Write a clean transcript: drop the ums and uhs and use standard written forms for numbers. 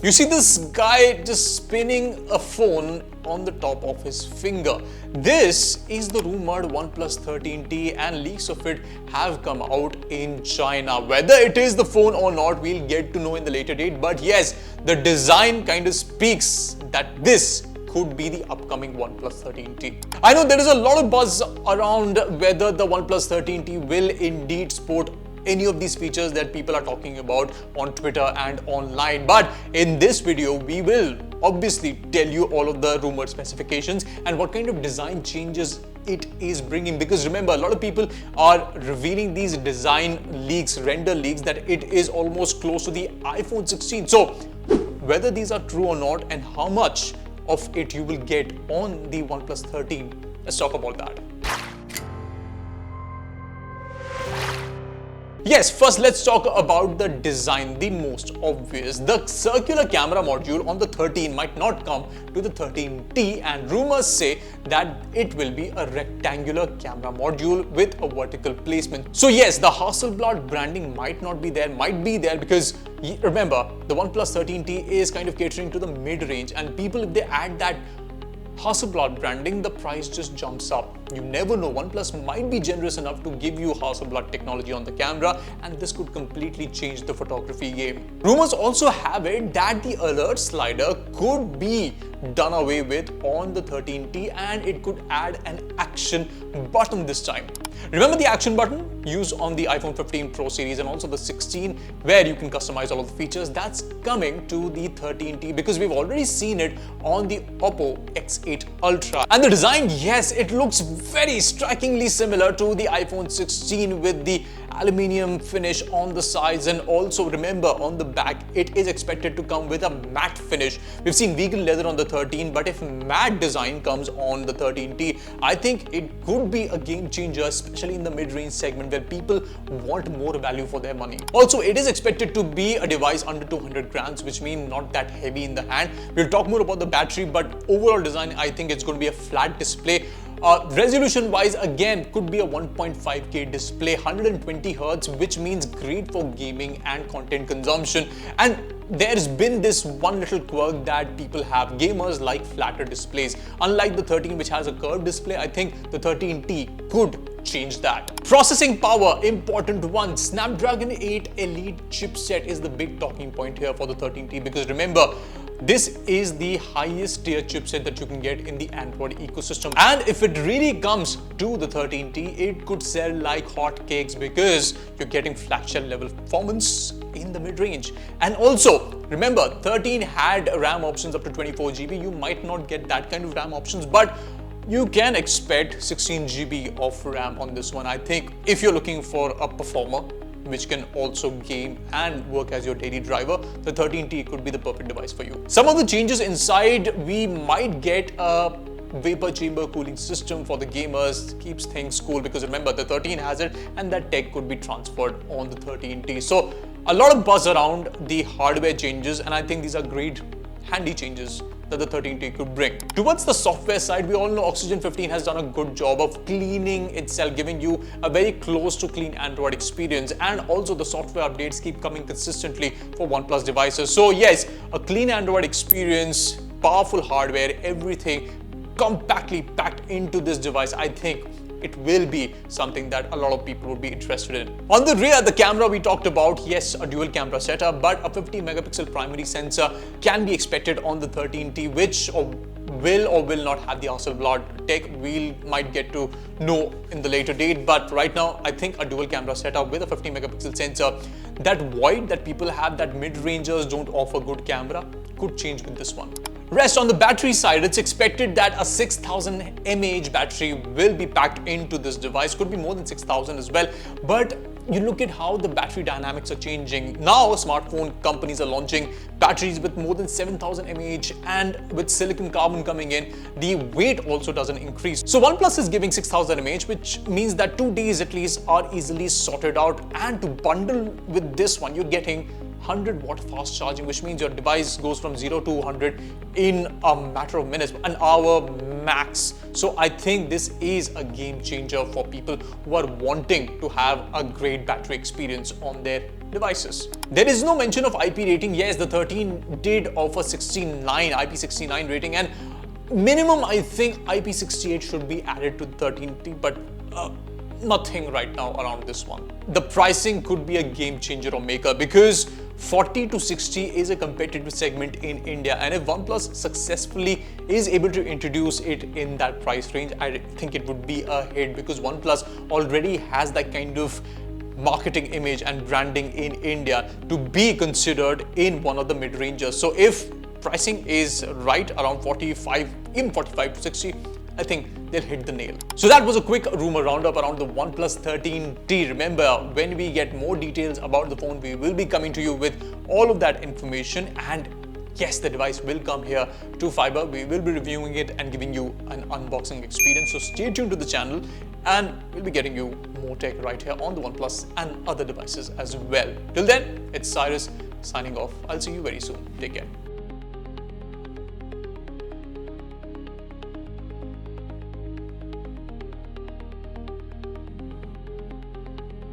You see this guy just spinning a phone on the top of his finger. This is the rumored OnePlus 13T, and leaks of it have come out in China. Whether it is the phone or not, we'll get to know in the later date. But yes, the design kind of speaks that this could be the upcoming OnePlus 13T. I know there is a lot of buzz around whether the OnePlus 13T will indeed sport any of these features that people are talking about on Twitter and online. But in this video, we will obviously tell you all of the rumored specifications and what kind of design changes it is bringing. Because remember, a lot of people are revealing these design leaks, render leaks, that it is almost close to the iPhone 16. So whether these are true or not and how much of it you will get on the OnePlus 13, let's talk about that. Yes, first let's talk about the design, the most obvious. The circular camera module on the 13 might not come to the 13T, and rumors say that it will be a rectangular camera module with a vertical placement. So yes, the Hasselblad branding might not be there, might be there because remember, the OnePlus 13T is kind of catering to the mid-range, and people, if they add that Hasselblad branding, the price just jumps up. You never know, OnePlus might be generous enough to give you Hasselblad technology on the camera, and this could completely change the photography game. Rumors also have it that the alert slider could be done away with on the 13T, and it could add an action button this time. Remember the action button used on the iPhone 15 Pro series and also the 16, where you can customize all of the features? That's coming to the 13T because we've already seen it on the Oppo X8 Ultra. And the design, yes, it looks very strikingly similar to the iPhone 16 with the aluminium finish on the sides, and also remember on the back it is expected to come with a matte finish. We've seen vegan leather on the 13, but if matte design comes on the 13T, I think it could be a game changer, especially in the mid-range segment where people want more value for their money. Also, it is expected to be a device under 200 grams, which means not that heavy in the hand. We'll talk more about the battery, but overall design, I think it's going to be a flat display. Resolution wise, again, could be a 1.5K display, 120 Hz, which means great for gaming and content consumption. And there's been this one little quirk that people have. Gamers like flatter displays. Unlike the 13, which has a curved display, I think the 13T could change that. Processing power, important one. Snapdragon 8 Elite chipset is the big talking point here for the 13T, because remember, this is the highest tier chipset that you can get in the Android ecosystem. And if it really comes to the 13T, it could sell like hotcakes because you're getting flagship level performance in the mid-range. And also, remember, 13 had RAM options up to 24 GB. You might not get that kind of RAM options, but you can expect 16 GB of RAM on this one. I think if you're looking for a performer which can also game and work as your daily driver, the 13T could be the perfect device for you. Some of the changes inside, we might get a vapor chamber cooling system for the gamers. Keeps things cool because remember, the 13 has it, and that tech could be transferred on the 13T. So a lot of buzz around the hardware changes, and I think these are great handy changes that the 13T could bring. Towards the software side, we all know Oxygen 15 has done a good job of cleaning itself, giving you a very close to clean Android experience, and also the software updates keep coming consistently for OnePlus devices. So yes, a clean Android experience, powerful hardware, everything compactly packed into this device. I think it will be something that a lot of people would be interested in. On the rear, the camera we talked about, yes, a dual camera setup, but a 50 megapixel primary sensor can be expected on the 13T, which will or will not have the Hasselblad tech. We might get to know in the later date, but right now I think a dual camera setup with a 50 megapixel sensor, that void that people have that mid-rangers don't offer good camera, could change with this one. Rest on the battery side, it's expected that a 6000 mAh battery will be packed into this device. Could be more than 6000 as well, but you look at how the battery dynamics are changing. Now smartphone companies are launching batteries with more than 7000 mAh, and with silicon carbon coming in, the weight also doesn't increase. So OnePlus is giving 6000 mAh, which means that 2 days at least are easily sorted out, and to bundle with this one, you're getting 100-watt fast charging, which means your device goes from 0 to 100 in a matter of minutes, an hour max. So I think this is a game changer for people who are wanting to have a great battery experience on their devices. There is no mention of IP rating. Yes, the 13 did offer IP69 rating, and minimum I think IP68 should be added to the 13T, but nothing right now around this one. The pricing could be a game changer or maker, because 40 to 60 is a competitive segment in India, and if OnePlus successfully is able to introduce it in that price range, I think it would be a hit, because OnePlus already has that kind of marketing image and branding in India to be considered in one of the mid-rangers. So if pricing is right around 45, even 45 to 60, I think they'll hit the nail. So that was a quick rumor roundup around the OnePlus 13T. Remember, when we get more details about the phone, we will be coming to you with all of that information. And yes, the device will come here to Fiiber. We will be reviewing it and giving you an unboxing experience. So stay tuned to the channel, and we'll be getting you more tech right here on the OnePlus and other devices as well. Till then, it's Cyrus signing off. I'll see you very soon. Take care.